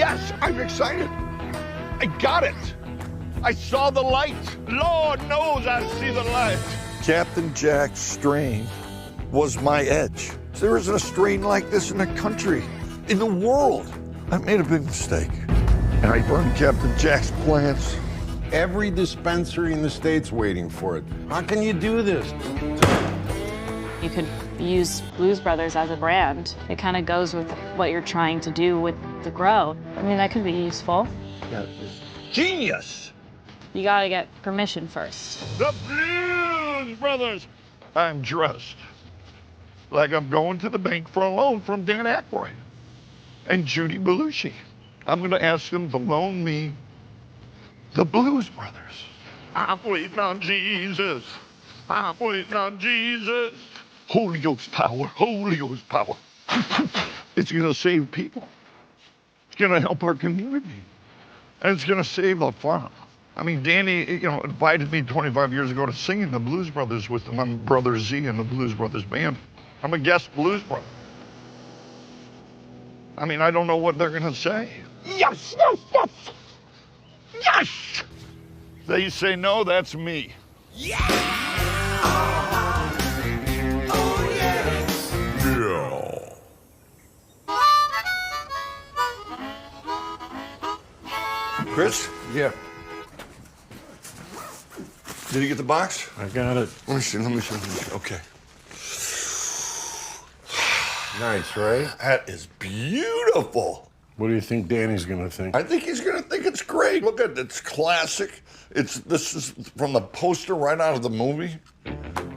Yes, I'm excited. I got it. I saw the light. Lord knows I see the light. Captain Jack's strain was my edge. There isn't a strain like this in the country, in the world. I made a big mistake, and I burned Captain Jack's plants. Every dispensary in the state's waiting for it. How can you do this? You could use Blues Brothers as a brand. It kind of goes with what you're trying to do with the grow. I mean, that could be useful. That is genius. You gotta get permission first. The Blues Brothers. I'm dressed like I'm going to the bank for a loan from Dan Aykroyd and Judy Belushi. I'm gonna ask them to loan me the Blues Brothers. I'm waiting on Jesus. I'm waiting on Jesus. Holy Ghost power, Holy Ghost power. It's gonna save people. It's gonna help our community. And it's gonna save the farm. I mean, Danny, invited me 25 years ago to sing in the Blues Brothers with my brother Z and the Blues Brothers band. I'm a guest blues brother. I mean, I don't know what they're gonna say. Yes, yes, yes, yes! They say no, that's me. Yeah! Oh, yes! Yeah. Chris? Yeah. Did you get the box? I got it. Let me see. Okay. Nice, right? That is beautiful. What do you think Danny's gonna think? I think he's gonna think it's great. Look at it, it's classic. This is from the poster right out of the movie.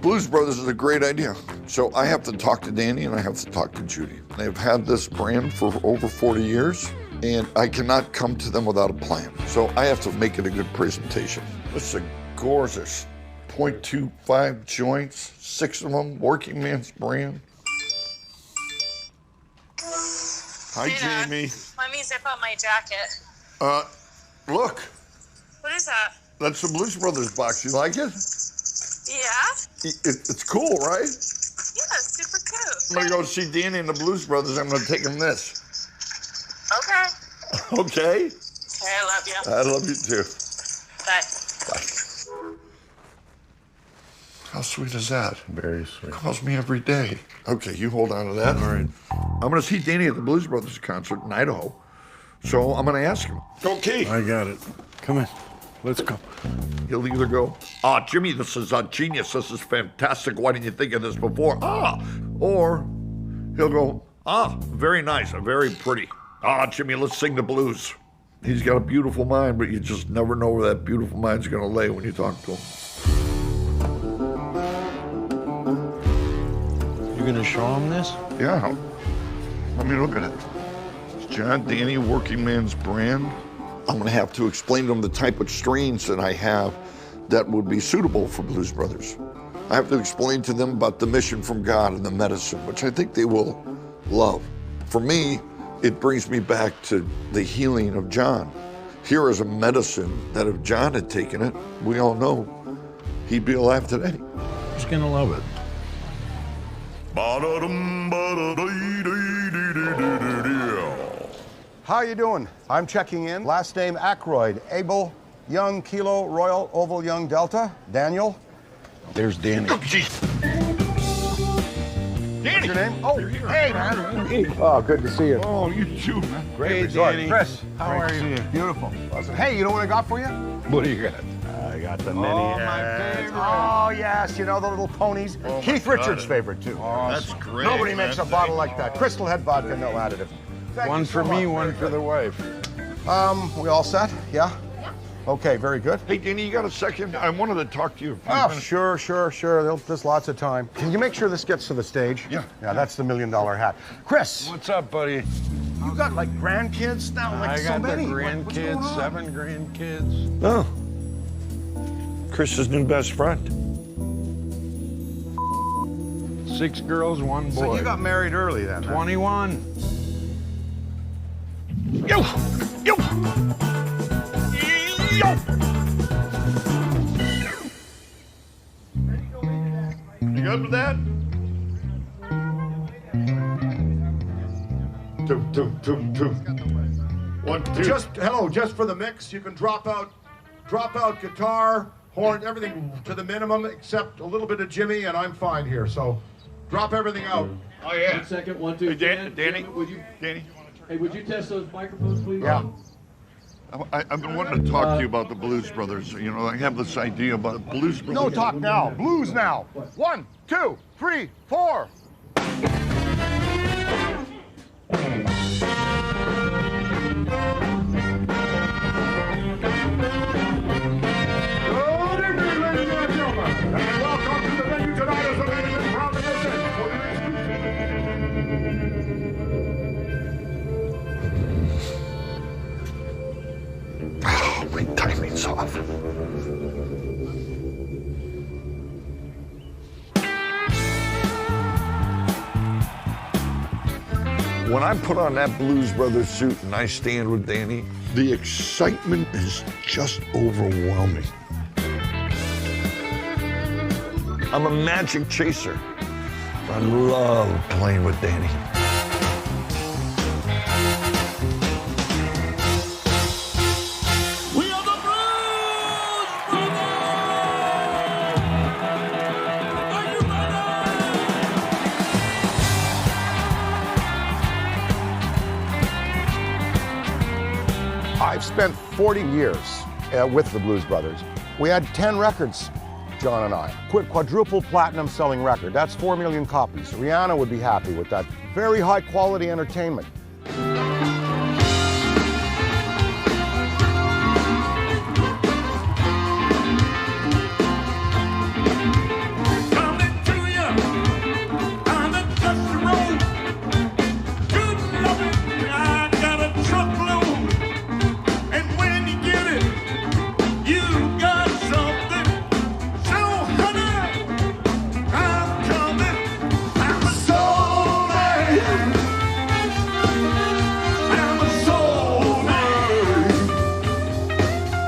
Blues Brothers is a great idea. So I have to talk to Danny and I have to talk to Judy. They've had this brand for over 40 years and I cannot come to them without a plan. So I have to make it a good presentation. This is a gorgeous 0.25 joints, 6 of them, working man's brand. Hi, Jamie. Let me zip up my jacket. Look. What is that? That's the Blues Brothers box. You like it? Yeah? It's cool, right? Yeah, it's super cool. I'm gonna go see Danny and the Blues Brothers. I'm gonna take him this. Okay. Okay? I love you. I love you too. Bye. Bye. How sweet is that? Very sweet. Calls me every day. Okay, you hold on to that. All right. I'm gonna see Danny at the Blues Brothers concert in Idaho. So I'm gonna ask him. Okay. I got it. Come in. Let's go. He'll either go, Jimmy, this is genius. This is fantastic. Why didn't you think of this before? Or he'll go, very nice, very pretty. Jimmy, let's sing the blues. He's got a beautiful mind, but you just never know where that beautiful mind's gonna lay when you talk to him. You gonna show him this? Yeah. I mean, look at it. It's John Danny, working man's brand. I'm gonna have to explain to them the type of strains that I have that would be suitable for Blues Brothers. I have to explain to them about the mission from God and the medicine, which I think they will love. For me, it brings me back to the healing of John. Here is a medicine that if John had taken it, we all know he'd be alive today. He's gonna love it. How you doing? I'm checking in. Last name Aykroyd. Abel, Young, Kilo, Royal, Oval, Young, Delta. Daniel. There's Danny. Oh, jeez. Danny! What's your name? Oh, You're here. hey, man. Oh, good to see you. Oh, you too, man. Great Hey, resort. Danny. Chris, How great are to you? see you? Beautiful. Awesome. Hey, you know what I got for you? What do you got? I got the mini my ads. favorite. Oh, yes, you know the little ponies. Oh, Keith my Richards' God. favorite, too. That's great. Nobody makes a man. bottle like that. Crystal Head vodka, no additive. Thank One you for so me, much. one Very for the good. wife. We all set? Yeah? Okay, very good. Hey, Danny, you got a second? I wanted to talk to you. Oh, sure. There's lots of time. Can you make sure this gets to the stage? Yeah. Yeah, that's the $1 million hat. Chris, What's up, buddy? you got like grandkids now, like I so got the many. What's going grandkids, on? 7 grandkids. Oh. Chris's new best friend. 6 girls, 1 boy. So you got married early then? huh? 21. Yo! Yo! Yo! You good with that? Toot, toot, toot, toot. 1, 2. Just for the mix, you can drop out guitar, horn, everything to the minimum except a little bit of Jimmy, and I'm fine here. So drop everything out. Oh yeah. 1 second, 1, 2. Hey, Danny. Would you? Danny. Hey, would you test those microphones, please? Yeah. I've been wanting to talk to you about the Blues Brothers. You know, I have this idea about Blues Brothers. No talk now. Blues now. 1, 2, 3, 4. My timing's off. When I put on that Blues Brothers suit and I stand with Danny, the excitement is just overwhelming. I'm a magic chaser. I love playing with Danny. I've spent 40 years with the Blues Brothers. We had 10 records, John and I. Quadruple platinum selling record. That's 4 million copies. Rihanna would be happy with that. Very high quality entertainment.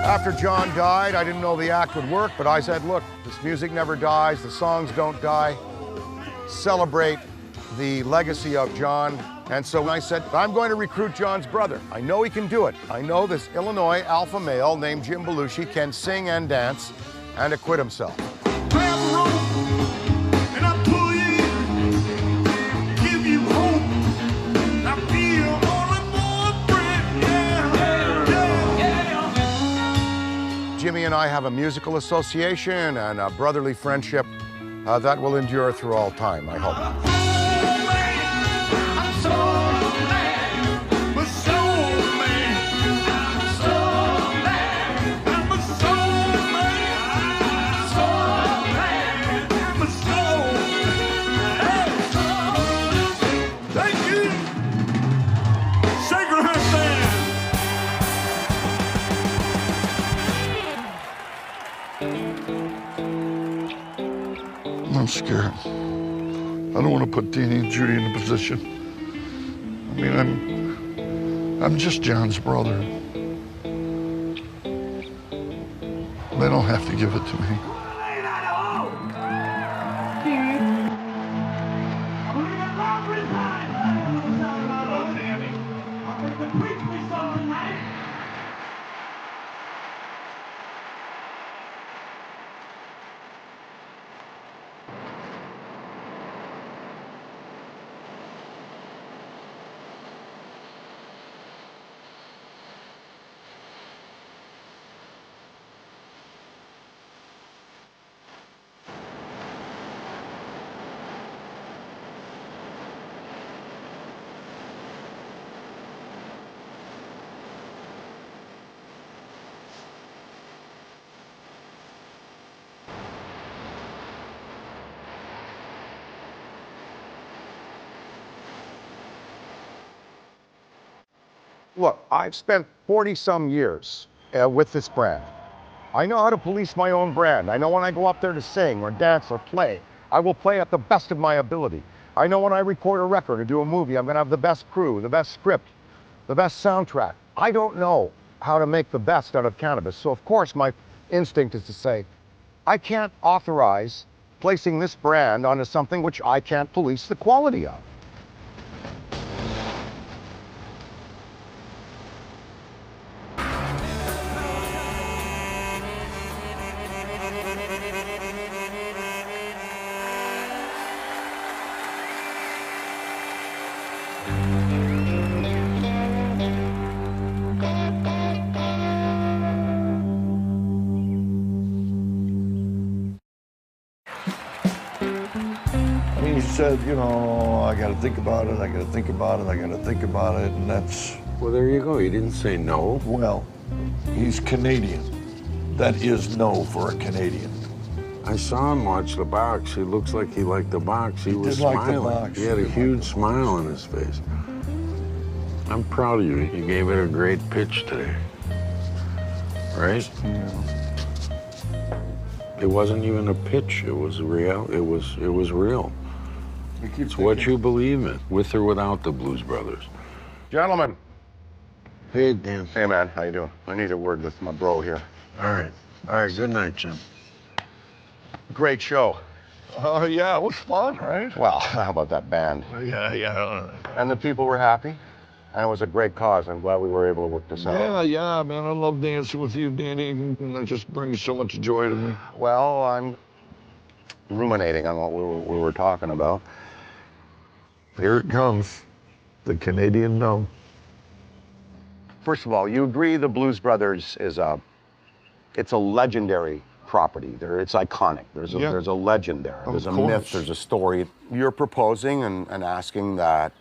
After John died, I didn't know the act would work, but I said, look, this music never dies, the songs don't die. Celebrate the legacy of John. And so I said, I'm going to recruit John's brother. I know he can do it. I know this Illinois alpha male named Jim Belushi can sing and dance and acquit himself. Jimmy and I have a musical association and a brotherly friendship that will endure through all time, I hope. I'm scared. I don't want to put Danny and Judy in a position. I mean, I'm just John's brother. They don't have to give it to me. Look, I've spent 40-some years with this brand. I know how to police my own brand. I know when I go up there to sing or dance or play, I will play at the best of my ability. I know when I record a record or do a movie, I'm gonna have the best crew, the best script, the best soundtrack. I don't know how to make the best out of cannabis. So of course my instinct is to say, I can't authorize placing this brand onto something which I can't police the quality of. He said, you know, I got to think about it, I got to think about it, I got to think about it, and that's, Well, there you go. He didn't say no. well, he's Canadian. That is no for a Canadian. I saw him watch the box. He looks like he liked the box. He was did like the smiling. box. He had a He huge smile on his face. I'm proud of you. You gave it a great pitch today. Right? It wasn't even a pitch. It was real. It was real. It's what you believe in, with or without the Blues Brothers. Gentlemen. Hey, Dan. Hey, man, how you doing? I need a word with my bro here. All right. All right. Good night, Jim. Great show. Oh, yeah, it was fun, right? Well, how about that band? Yeah. And the people were happy. And it was a great cause. I'm glad we were able to work this out. Yeah, man, I love dancing with you, Danny, and it just brings so much joy to me. Well, I'm ruminating on what we were talking about. Here it comes, the Canadian no. First of all, you agree the Blues Brothers is it's a legendary property. It's iconic. There's a legend there. There's a myth, there's a story. You're proposing and asking that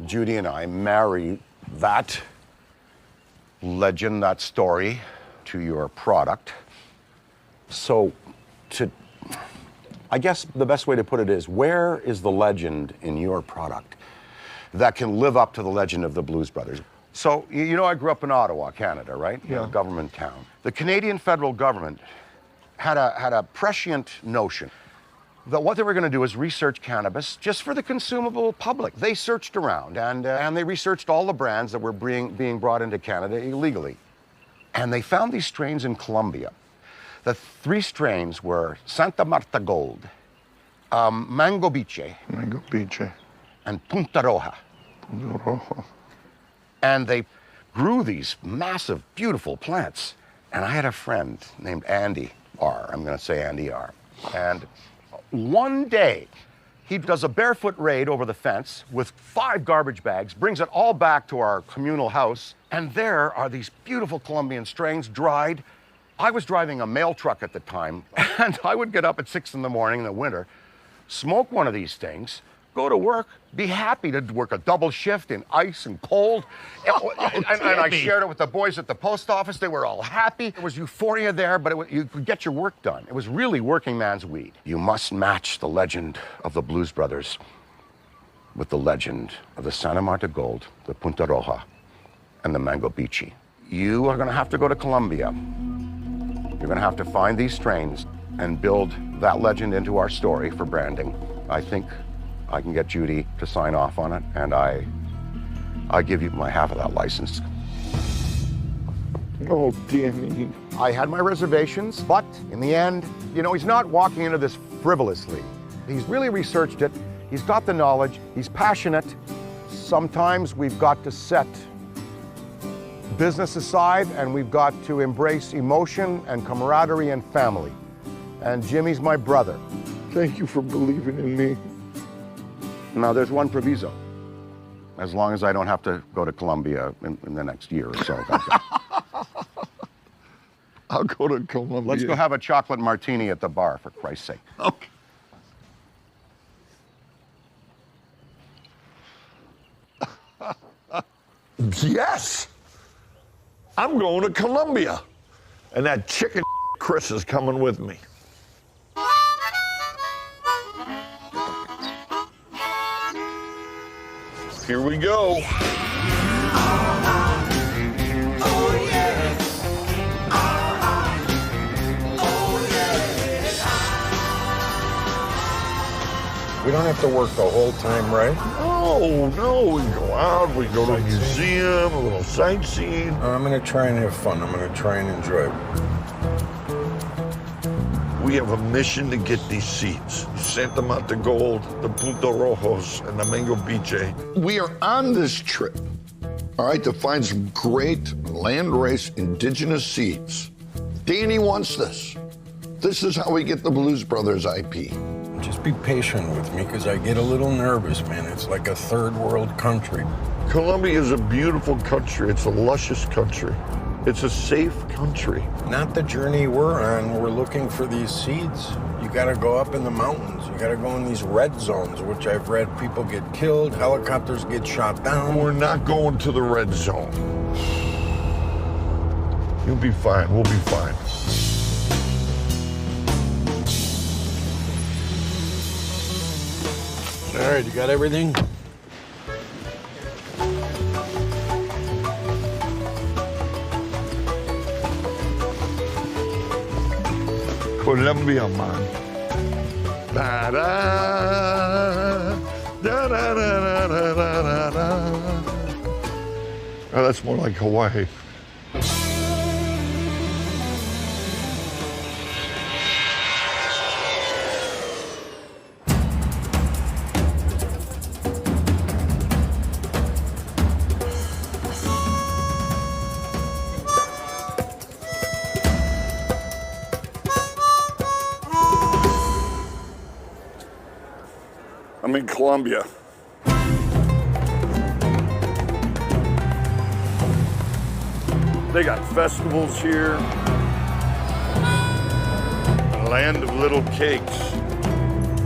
Judy and I marry that legend, that story, to your product. So, I guess the best way to put it is, where is the legend in your product that can live up to the legend of the Blues Brothers? So, you know, I grew up in Ottawa, Canada, right? Yeah. A government town. The Canadian federal government had a prescient notion that what they were going to do is research cannabis just for the consumable public. They searched around and they researched all the brands that were being brought into Canada illegally. And they found these strains in Colombia. The three strains were Santa Marta Gold, Mango Biche, and Punta Roja. And they grew these massive, beautiful plants. And I had a friend named Andy R. I'm going to say Andy R. And one day, he does a barefoot raid over the fence with 5 garbage bags, brings it all back to our communal house, and there are these beautiful Colombian strains, dried. I was driving a mail truck at the time, and I would get up at 6 in the morning in the winter, smoke one of these things, go to work, be happy to work a double shift in ice and cold. And I shared it with the boys at the post office. They were all happy. There was euphoria there, but you could get your work done. It was really working man's weed. You must match the legend of the Blues Brothers with the legend of the Santa Marta Gold, the Punta Roja, and the Mango Biche. You are going to have to go to Colombia. You're going to have to find these strains and build that legend into our story for branding. I think I can get Judy to sign off on it, and I give you my half of that license. Oh, Danny. I had my reservations, but in the end, you know, he's not walking into this frivolously. He's really researched it. He's got the knowledge. He's passionate. Sometimes we've got to set business aside, and we've got to embrace emotion and camaraderie and family. And Jimmy's my brother. Thank you for believing in me. Now, there's one proviso. As long as I don't have to go to Colombia in the next year or so. I'll go to Colombia. Let's go have a chocolate martini at the bar, for Christ's sake. Okay. Yes! I'm going to Colombia. And that chicken Chris is coming with me. Here we go. We don't have to work the whole time, right? No, we go out, we go to a museum, a little sightseeing. I'm going to try and have fun. I'm going to try and enjoy it. We have a mission to get these seeds. Santa Marta Gold, the Punta Rojos, and the Mango Biche. We are on this trip, all right, to find some great landrace indigenous seeds. Danny wants this This is how we get the Blues Brothers IP. Just be patient with me, because I get a little nervous, man. It's like a third world country. Colombia is a beautiful country. It's a luscious country. It's a safe country. Not the journey we're on. We're looking for these seeds. You gotta go up in the mountains. You gotta go in these red zones, which I've read people get killed, helicopters get shot down. We're not going to the red zone. You'll be fine. We'll be fine. All right, you got everything? Colombia, man. Da da da da da da da da. Oh, that's more like Hawaii. I'm in Colombia. They got festivals here. A land of little cakes.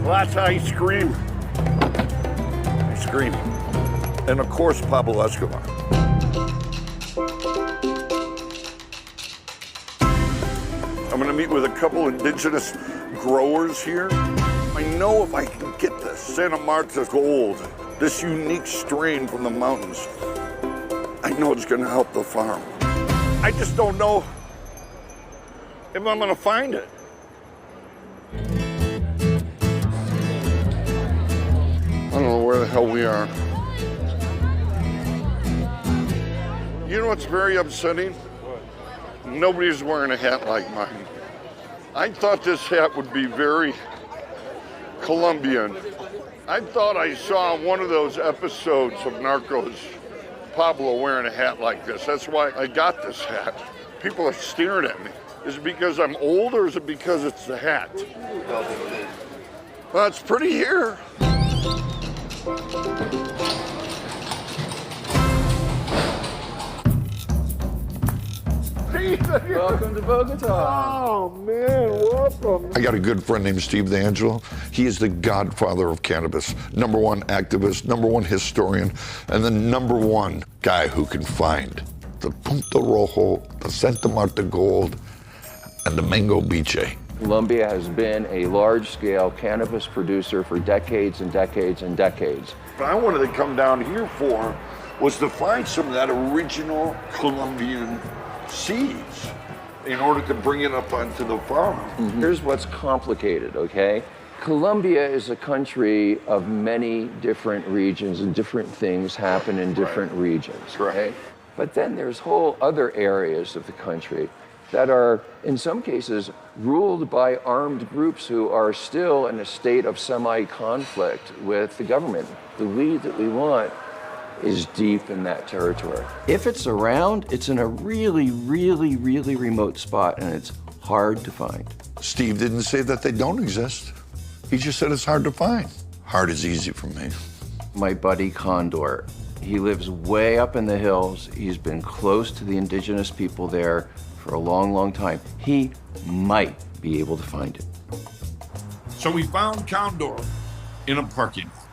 Lots of ice cream. Ice cream. And of course, Pablo Escobar. I'm gonna meet with a couple indigenous growers here. I know if I can get this Santa Marta Gold, this unique strain from the mountains, I know it's gonna help the farm. I just don't know if I'm gonna find it. I don't know where the hell we are. You know what's very upsetting? Nobody's wearing a hat like mine. I thought this hat would be very Colombian. I thought I saw one of those episodes of Narcos, Pablo wearing a hat like this. That's why I got this hat. People are staring at me. Is it because I'm old or is it because it's the hat? Well, it's pretty here. Welcome to Bogota. Oh, man, welcome. I got a good friend named Steve D'Angelo. He is the godfather of cannabis, #1 activist, #1 historian, and the #1 guy who can find the Punta Rojo, the Santa Marta Gold, and the Mango Biche. Colombia has been a large-scale cannabis producer for decades and decades and decades. What I wanted to come down here for was to find some of that original Colombian seeds in order to bring it up onto the farm. Here's what's complicated, okay? Colombia is a country of many different regions, and different things happen in different regions, right? But then there's whole other areas of the country that are, in some cases, ruled by armed groups who are still in a state of semi-conflict with the government. The weed that we want is deep in that territory. If it's around, it's in a really, really, really remote spot, and it's hard to find. Steve didn't say that they don't exist. He just said it's hard to find. Hard is easy for me. My buddy Condor, he lives way up in the hills. He's been close to the indigenous people there for a long, long time. He might be able to find it. So we found Condor in a parking lot.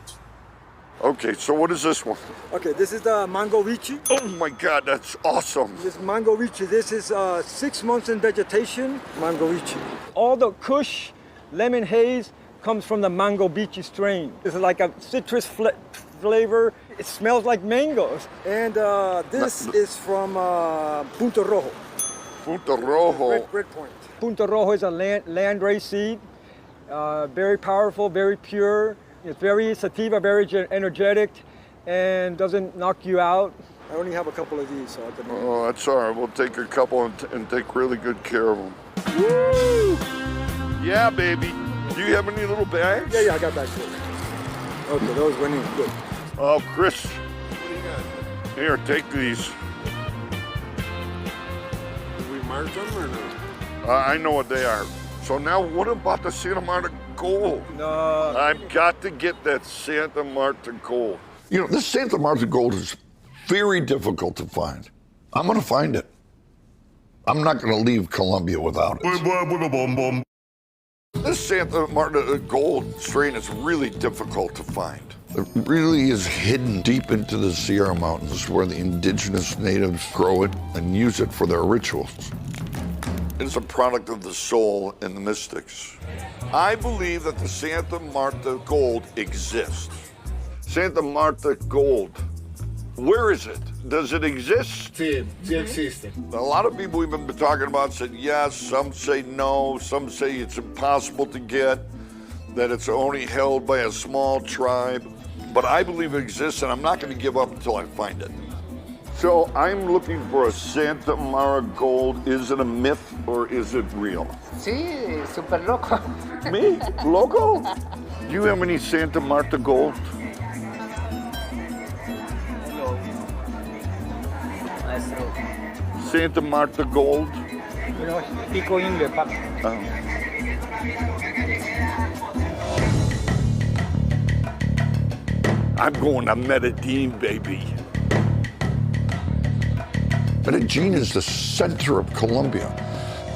Okay, so what is this one? Okay, this is the mango vici. Oh my God, that's awesome. This mango vici, this is 6 months in vegetation, mango vici. All the kush, lemon haze comes from the mango vici strain. It's like a citrus flavor. It smells like mangoes. And this is from Punta Rojo. Punta Rojo. Red Point. Punta Rojo is a landrace seed. Very powerful, very pure. It's very sativa, very energetic, and doesn't knock you out. I only have a couple of these, so I can... Oh, that's all right. We'll take a couple and take really good care of them. Woo! Yeah, baby. Do you have any little bags? Yeah, I got bags here. Okay, those went in. Good. Oh, Chris. Here, take these. Did we mark them or no? I know what they are. So now what about the Santa Marta gold? No. I've got to get that Santa Marta gold. You know, this Santa Marta gold is very difficult to find. I'm gonna find it. I'm not gonna leave Colombia without it. This Santa Marta gold strain is really difficult to find. It really is hidden deep into the Sierra Mountains where the indigenous natives grow it and use it for their rituals. It's a product of the soul and the mystics. I believe that the Santa Marta gold exists. Santa Marta gold, where is it? Does it exist? Sí, sí existe. A lot of people we've been talking about said yes, some say no, some say it's impossible to get, that it's only held by a small tribe. But I believe it exists, and I'm not going to give up until I find it. So I'm looking for a Santa Marta gold. Is it a myth or is it real? Sí, super loco. Me? Loco? Do you have any Santa Marta gold? Santa Marta gold? Pico ingle, papi. I'm going to Medellín, baby. Medellín is the center of Colombia.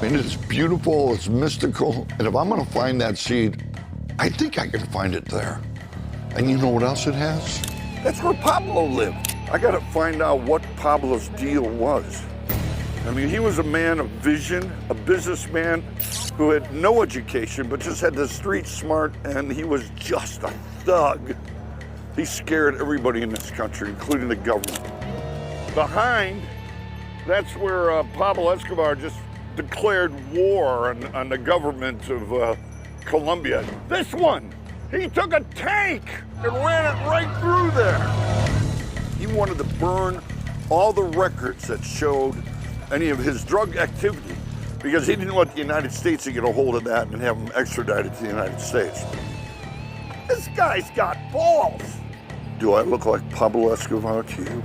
I mean, it's beautiful, it's mystical, and if I'm gonna find that seed, I think I can find it there. And you know what else it has? That's where Pablo lived. I gotta find out what Pablo's deal was. I mean, he was a man of vision, a businessman who had no education, but just had the street smart, and he was just a thug. He scared everybody in this country, including the government. Behind, that's where Pablo Escobar just declared war on the government of Colombia. This one, he took a tank and ran it right through there. He wanted to burn all the records that showed any of his drug activity because he didn't want the United States to get a hold of that and have him extradited to the United States. This guy's got balls. Do I look like Pablo Escobar to you?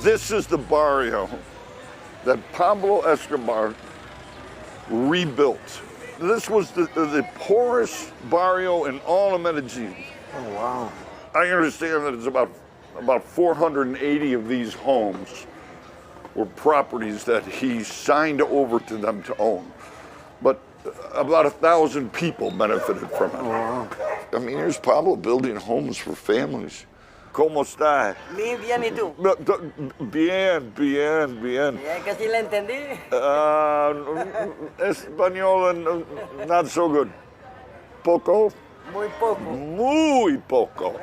This is the barrio that Pablo Escobar rebuilt. This was the poorest barrio in all of Medellín. Oh, wow. I understand that it's about 480 of these homes were properties that he signed over to them to own. But about 1,000 people benefited from it. Oh, wow. I mean, here's Pablo building homes for families. ¿Cómo está? Bien, bien, ¿y tú? Bien, bien, bien. Que sí la entendí. Español, not so good. Poco? Muy poco. Muy poco.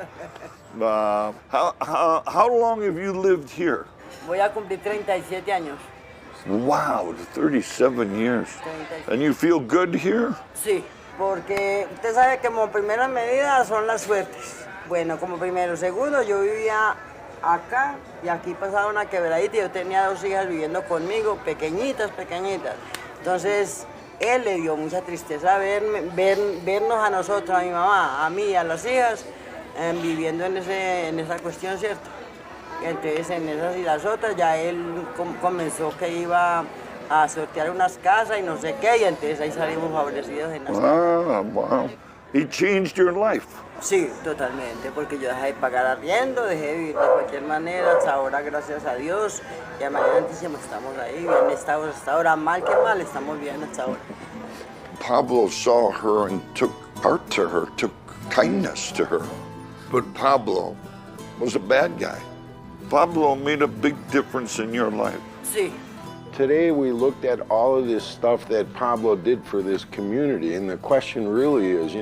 How long have you lived here? Voy a cumplir 37 años. Wow, 37 years. 37. And you feel good here? Sí, porque usted sabe que como primera medida son las suertes. Bueno, como primero. Segundo, yo vivía acá y aquí pasaba una quebradita y yo tenía 2 hijas viviendo conmigo, pequeñitas. Entonces, él le dio mucha tristeza vernos a nosotros, a mi mamá, a mí y a las hijas, viviendo en esa cuestión, ¿cierto? Entonces, en esas y las otras, ya él comenzó que iba a sortear unas casas y no sé qué, y entonces ahí salimos favorecidos en las casas. Wow. He changed your life. Sí, totalmente, porque yo dejé de pagar arriendo, dejé de vivir de cualquier manera, hasta ahora, gracias a Dios, y de manera antísima estamos ahí, bien, estamos hasta ahora, mal que mal, estamos bien hasta ahora. Pablo saw her and took heart to her, took kindness to her. But Pablo was a bad guy. Pablo made a big difference in your life. Sí. Today we looked at all of this stuff that Pablo did for this community, and the question really is,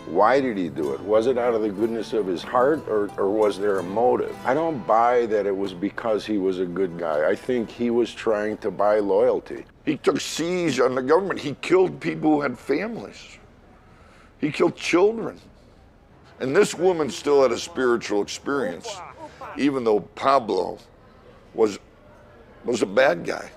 why did he do it? Was it out of the goodness of his heart, or was there a motive? I don't buy that it was because he was a good guy. I think he was trying to buy loyalty. He took siege on the government. He killed people who had families. He killed children. And this woman still had a spiritual experience, even though Pablo was a bad guy.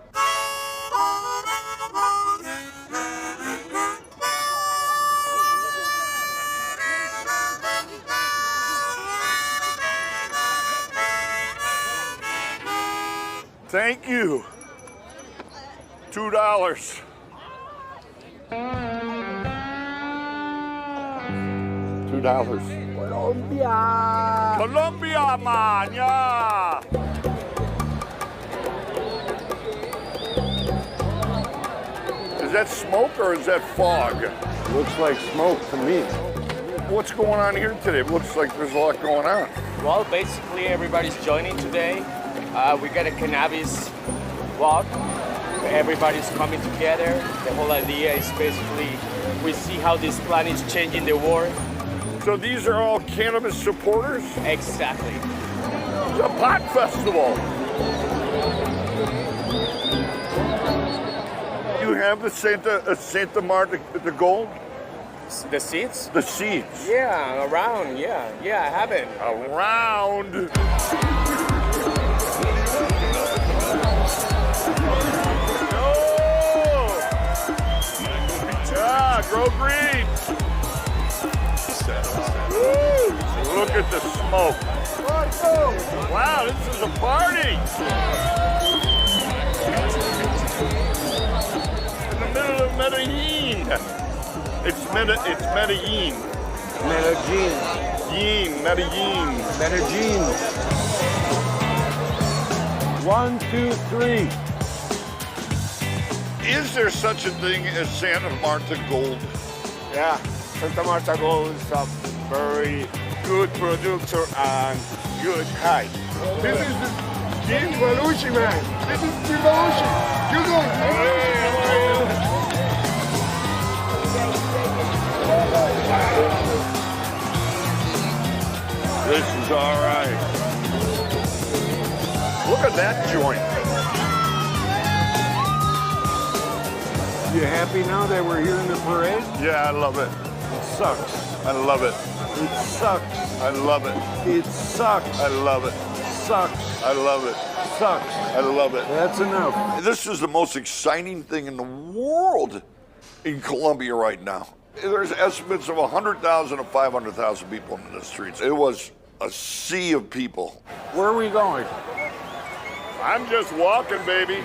Thank you. $2. $2. Colombia. Colombia, man, yeah. Is that smoke or is that fog? Looks like smoke to me. What's going on here today? It looks like there's a lot going on. Well, basically everybody's joining today. We got a cannabis walk. Everybody's coming together. The whole idea is basically we see how this plant is changing the world. So these are all cannabis supporters? Exactly. It's a pot festival. You have the Santa Marta, the gold? The seeds? The seeds. Yeah, around, yeah, I have it. Around. Yeah, grow green. Woo! Look at the smoke. Wow, this is a party. In the middle of Medellín. It's Medellín. Medellín. Medellín. 1, 2, 3. Is there such a thing as Santa Marta gold? Yeah, Santa Marta Gold is a very good producer and good high. This is Growing Belushi, man. This is Growing Belushi. You go. This is all right. Look at that joint. You happy now that we're here in the parade? Yeah, I love it. It sucks. I love it. It sucks. I love it. It sucks. I love it. Sucks. I love it. Sucks. I love it. That's enough. This is the most exciting thing in the world in Colombia right now. There's estimates of 100,000 to 500,000 people in the streets. It was a sea of people. Where are we going? I'm just walking, baby.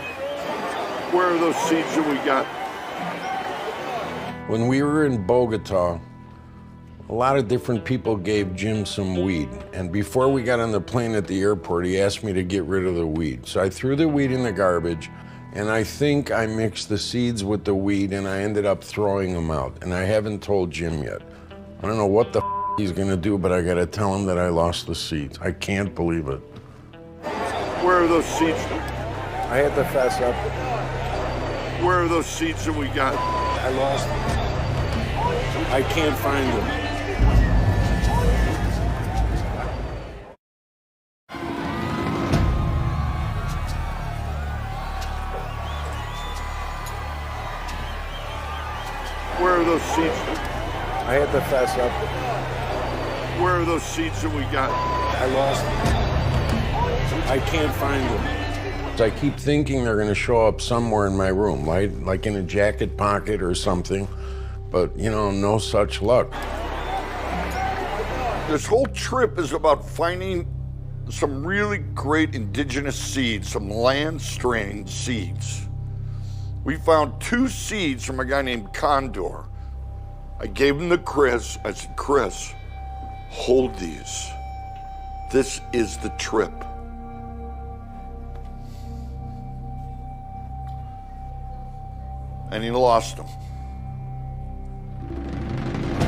Where are those seeds that we got? When we were in Bogota, a lot of different people gave Jim some weed. And before we got on the plane at the airport, he asked me to get rid of the weed. So I threw the weed in the garbage, and I think I mixed the seeds with the weed, and I ended up throwing them out. And I haven't told Jim yet. I don't know what the he's gonna do, but I gotta tell him that I lost the seeds. I can't believe it. Where are those seeds? I had to fess up. Where are those seeds that we got? I lost them. I can't find them. Where are those seeds? I had to fess up. Where are those seeds that we got? I lost them. I can't find them. I keep thinking they're gonna show up somewhere in my room, right? Like in a jacket pocket or something, but you know, no such luck. This whole trip is about finding some really great indigenous seeds, some land-strained seeds. We found 2 seeds from a guy named Condor. I gave them to Chris. I said, Chris, hold these. This is the trip. And he lost them.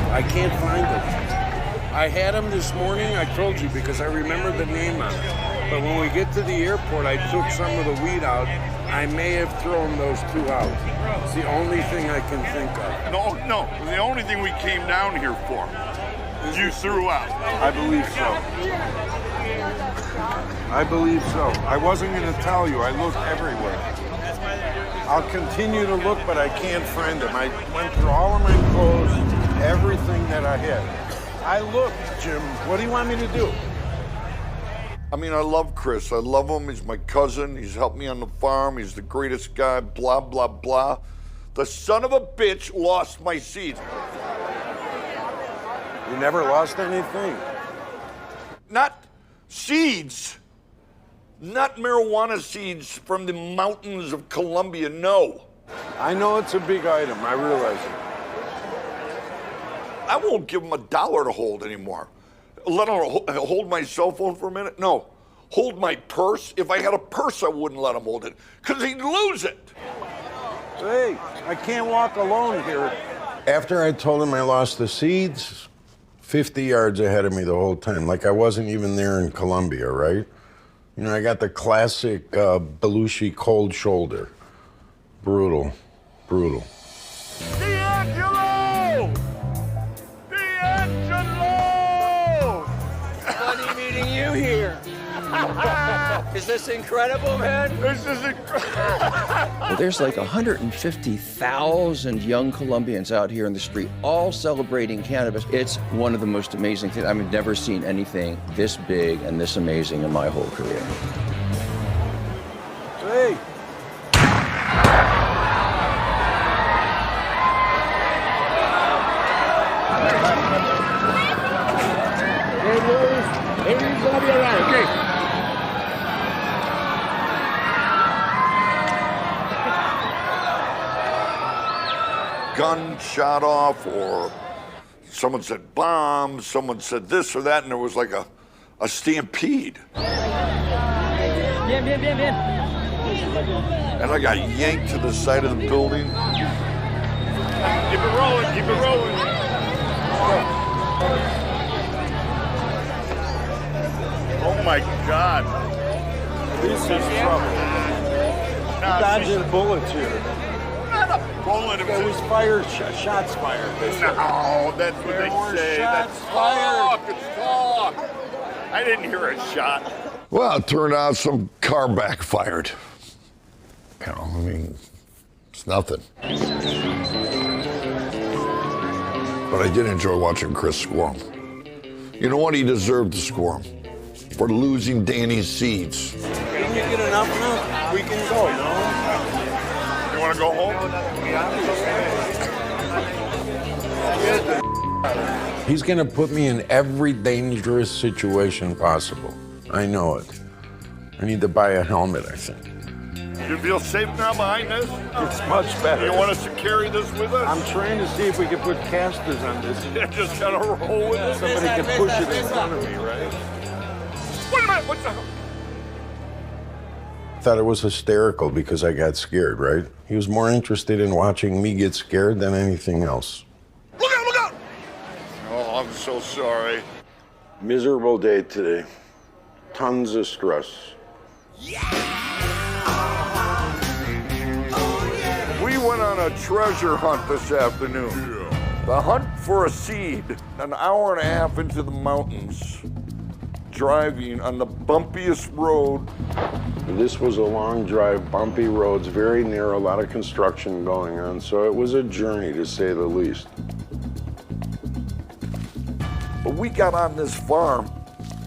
I can't find them. I had them this morning, I told you, because I remember the name on it. But when we get to the airport, I took some of the weed out. I may have thrown those 2 out. It's the only thing I can think of. No, the only thing we came down here for, you threw out. I believe so. I believe so. I wasn't going to tell you. I looked everywhere. I'll continue to look, but I can't find them. I went through all of my clothes, everything that I had. I looked, Jim. What do you want me to do? I mean, I love Chris. I love him. He's my cousin. He's helped me on the farm. He's the greatest guy, blah, blah, blah. The son of a bitch lost my seeds. You never lost anything. Not seeds. Not marijuana seeds from the mountains of Colombia, no. I know it's a big item, I realize it. I won't give him $1 to hold anymore. Let him hold my cell phone for a minute? No. Hold my purse? If I had a purse, I wouldn't let him hold it, because he'd lose it. Hey, I can't walk alone here. After I told him I lost the seeds, 50 yards ahead of me the whole time, like I wasn't even there in Colombia, right? You know, I got the classic Belushi cold shoulder. Brutal, brutal. D'Angelo! D'Angelo! Funny meeting you here. Is this incredible, man? This is incredible. Well, there's like 150,000 young Colombians out here in the street, all celebrating cannabis. It's one of the most amazing things. I've never seen anything this big and this amazing in my whole career. Hey. Everything's gonna be all right, okay? Gun shot off, or someone said bomb, someone said this or that, and there was like a stampede. Bien, bien, bien, bien. And I got yanked to the side of the building. Keep it rolling, keep it rolling. Oh my God. This is trouble. Dodging bullets here. Not a bullet. There was fire shots fired. They said. No, that's what There they were say. shots That's fired. talk. It's talk. I didn't hear a shot. Well, it turned out some car backfired. You know, I mean, it's nothing. But I did enjoy watching Chris squirm. You know what? He deserved to squirm for losing Danny's seeds. When you get enough now, we can go, no? You want to go home? He's gonna put me in every dangerous situation possible. I know it. I need to buy a helmet, I think. You feel safe now behind this? It's much better. You want us to carry this with us? I'm trying to see if we can put casters on this. Just kind of roll with it. Somebody can push it in front of me, right? Wait a minute, what the hell? I thought it was hysterical because I got scared, right? He was more interested in watching me get scared than anything else. Look out, look out! Oh, I'm so sorry. Miserable day today. Tons of stress. We went on a treasure hunt this afternoon. The hunt for a seed, an hour and a half into the mountains, driving on the bumpiest road. This was a long drive, bumpy roads, very narrow, a lot of construction going on, so it was a journey to say the least. But we got on this farm.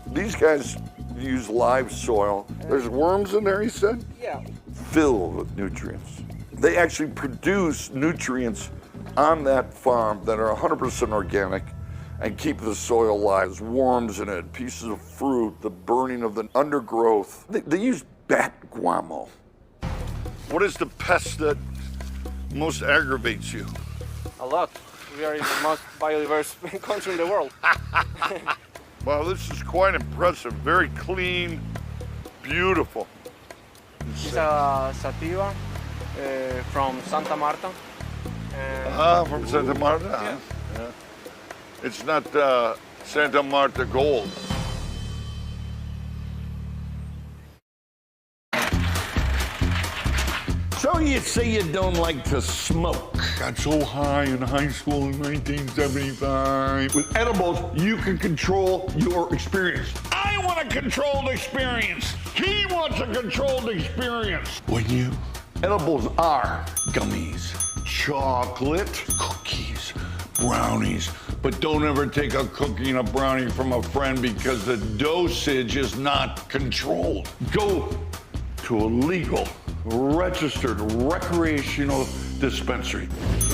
These guys use live soil. There's worms in there, he said? Yeah. Filled with nutrients. They actually produce nutrients on that farm that are 100% organic and keep the soil alive. There's worms in it, pieces of fruit, the burning of the undergrowth. They use bat guano. What is the pest that most aggravates you? A lot. We are in the most biodiverse country in the world. Wow, this is quite impressive. Very clean, beautiful. It's a sativa from Santa Marta. From Santa Marta? Yeah. Yeah. It's not Santa Marta Gold. So you say you don't like to smoke. Got so high in high school in 1975. With edibles, you can control your experience. I want a controlled experience. He wants a controlled experience. When you, edibles are gummies, chocolate, cookies, brownies. But don't ever take a cookie and a brownie from a friend because the dosage is not controlled. Go to a legal, registered recreational dispensary.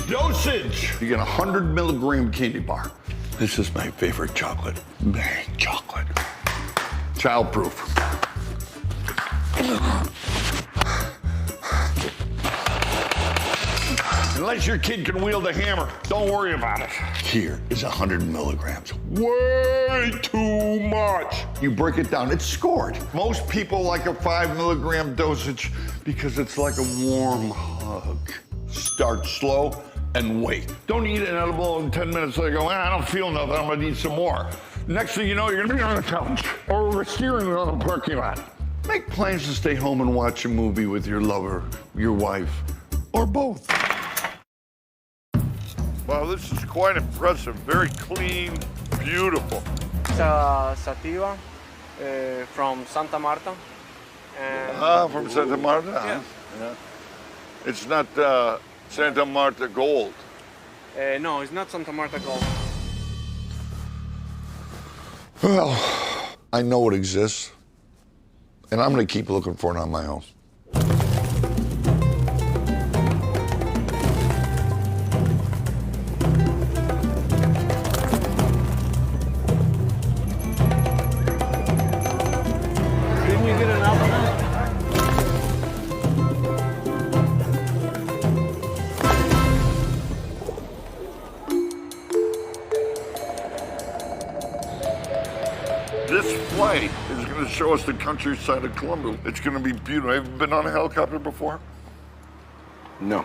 Dosage! You get a 100 milligram candy bar. This is my favorite chocolate. Bang chocolate. Childproof. Unless your kid can wield a hammer, don't worry about it. Here is 100 milligrams. Way too much. You break it down, it's scored. Most people like a 5 milligram dosage because it's like a warm hug. Start slow and wait. Don't eat an edible in 10 minutes later go, I don't feel nothing, I'm gonna eat some more. Next thing you know, you're gonna be on a couch or over a steering wheel in a parking lot. Make plans to stay home and watch a movie with your lover, your wife, or both. Wow, this is quite impressive. Very clean, beautiful. It's a sativa from Santa Marta. And From Santa Marta? Yeah. Yeah. It's not Santa Marta Gold. No, it's not Santa Marta Gold. Well, I know it exists, and I'm gonna keep looking for it on my own. Didn't you get an alcohol? This flight is going to show us the countryside of Colombia. It's going to be beautiful. Have you been on a helicopter before? No.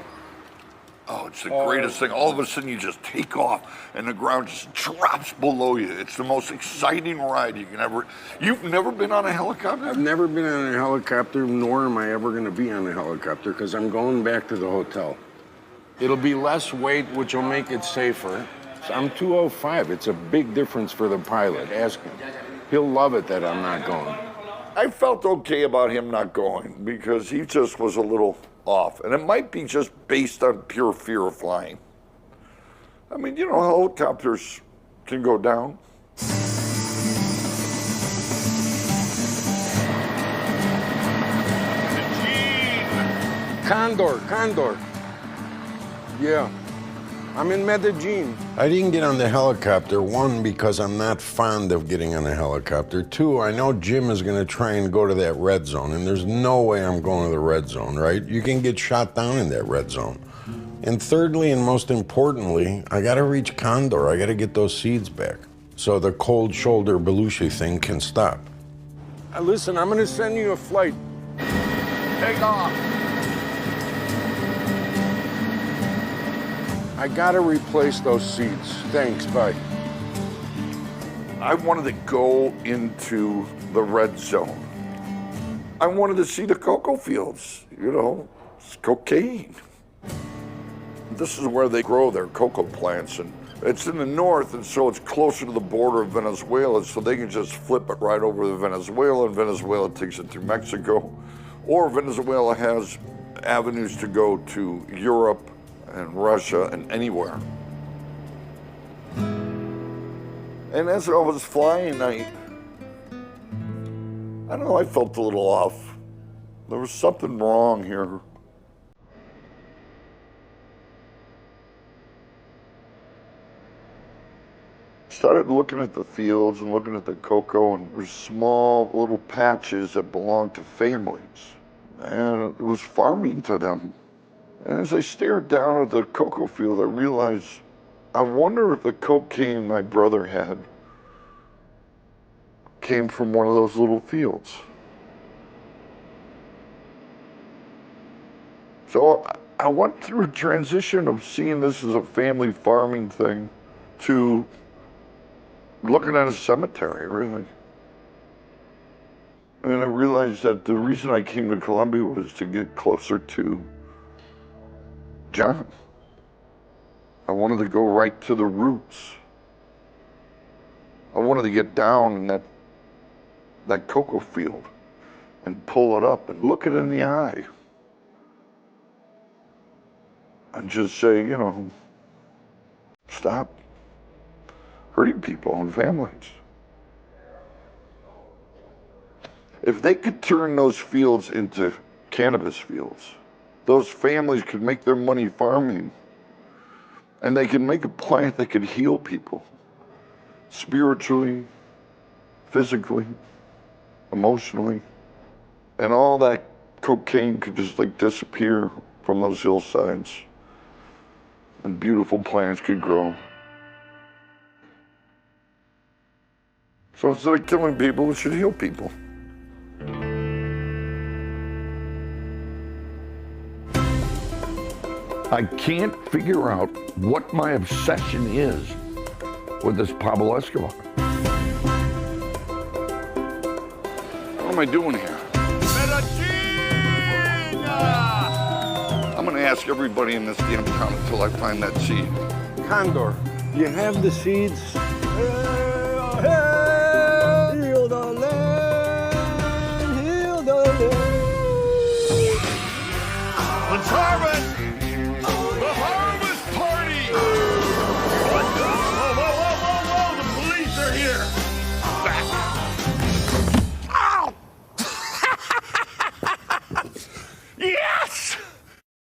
Oh, it's the greatest thing. All of a sudden, you just take off, and the ground just drops below you. It's the most exciting ride you can ever... You've never been on a helicopter? I've never been on a helicopter, nor am I ever going to be on a helicopter, because I'm going back to the hotel. It'll be less weight, which will make it safer. I'm 205. It's a big difference for the pilot. Ask him. He'll love it that I'm not going. I felt okay about him not going because he just was a little off. And it might be just based on pure fear of flying. I mean, you know, helicopters can go down. Condor. Yeah. I'm in Medellín. I didn't get on the helicopter, one, because I'm not fond of getting on a helicopter. Two, I know Jim is going to try and go to that red zone, and there's no way I'm going to the red zone, right? You can get shot down in that red zone. And thirdly, and most importantly, I got to reach Condor. I got to get those seeds back so the cold shoulder Belushi thing can stop. Listen, I'm going to send you a flight. Take off. I gotta replace those seeds. Thanks, bye. I wanted to go into the red zone. I wanted to see the cocoa fields, you know, it's cocaine. This is where they grow their cocoa plants, and it's in the north, and so it's closer to the border of Venezuela, so they can just flip it right over to Venezuela, and Venezuela takes it through Mexico. Or Venezuela has avenues to go to Europe and Russia and anywhere. And as I was flying, I don't know, I felt a little off. There was something wrong here. Started looking at the fields and looking at the cocoa, and there's small little patches that belong to families. And it was farming to them. And as I stared down at the cocoa field, I realized, I wonder if the cocaine my brother had came from one of those little fields. So I went through a transition of seeing this as a family farming thing to looking at a cemetery, really. And I realized that the reason I came to Colombia was to get closer to John. I wanted to go right to the roots. I wanted to get down in that cocoa field and pull it up and look it in the eye. And just say, you know, stop hurting people and families. If they could turn those fields into cannabis fields, those families could make their money farming, and they can make a plant that could heal people spiritually, physically, emotionally. And all that cocaine could just like disappear from those hillsides. And beautiful plants could grow. So instead of killing people, it should heal people. I can't figure out what my obsession is with this Pablo Escobar. What am I doing here? I'm gonna ask everybody in this damn town until I find that seed. Condor, you have the seeds